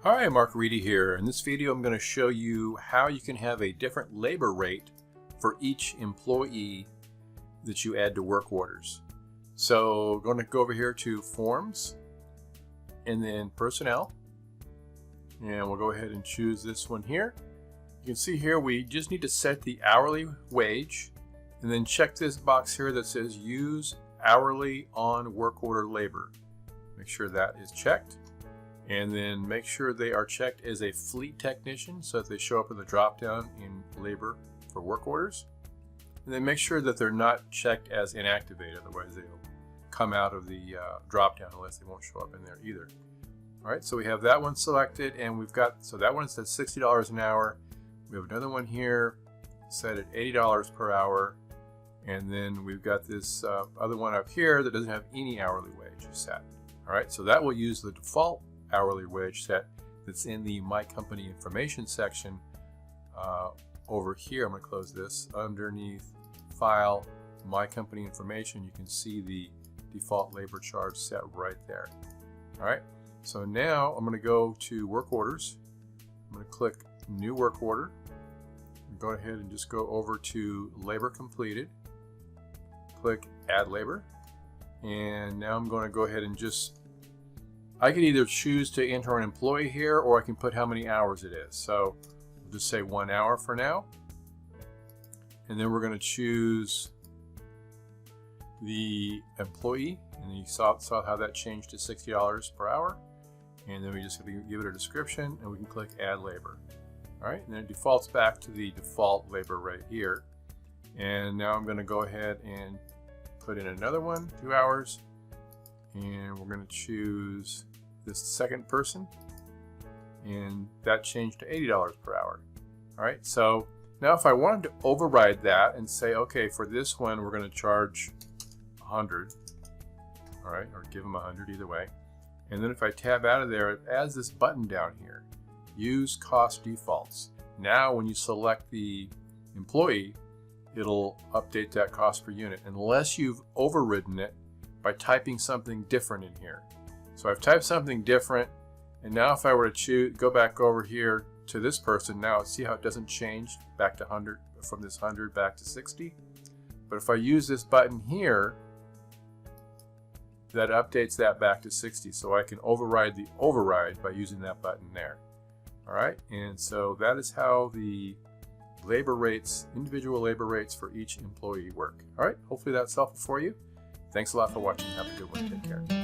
Hi, Mark Reedy here. In this video I'm going to show you how you can have a different labor rate for each employee that you add to work orders. So we're going to go over here to Forms and then Personnel, and we'll go ahead and choose this one here. You can see here we just need to set the hourly wage and then check this box here that says Use Hourly on Work Order Labor. Make sure that is checked. And then make sure they are checked as a fleet technician so that they show up in the drop down in labor for work orders. And then make sure that they're not checked as inactivated, otherwise they'll come out of the drop down unless they won't show up in there either. Alright, so we have that one selected, and we've got, so that one says $60 an hour. We have another one here set at $80 per hour, and then we've got this other one up here that doesn't have any hourly wage set. Alright, so that will use the default hourly wage set that's in the My Company Information section over here. I'm going to close this. Underneath File, My Company Information, you can see the default labor charge set right there. Alright, so now I'm going to go to Work Orders. I'm going to click New Work Order. Go ahead and just go over to Labor Completed. Click Add Labor. And now I'm going to go ahead and I can either choose to enter an employee here, or I can put how many hours it is. So we'll just say 1 hour for now. And then we're going to choose the employee. And you saw how that changed to $60 per hour. And then we just give it a description, and we can click Add Labor. All right, and then it defaults back to the default labor rate here. And now I'm going to go ahead and put in another one, 2 hours. And we're going to choose this second person, and that changed to $80 per hour. All right, so now if I wanted to override that and say, okay, for this one we're going to charge 100, all right, or give them 100, either way. And then if I tab out of there, it adds this button down here, Use Cost Defaults. Now when you select the employee, it'll update that cost per unit unless you've overridden it by typing something different in here. So I've typed something different, and now if I were to go back over here to this person, now see how it doesn't change back to 100, from this 100 back to 60? But if I use this button here, that updates that back to 60, so I can override the override by using that button there. Alright, and so that is how the labor rates, individual labor rates for each employee work. Alright, hopefully that's helpful for you. Thanks a lot for watching. Have a good one. Take care.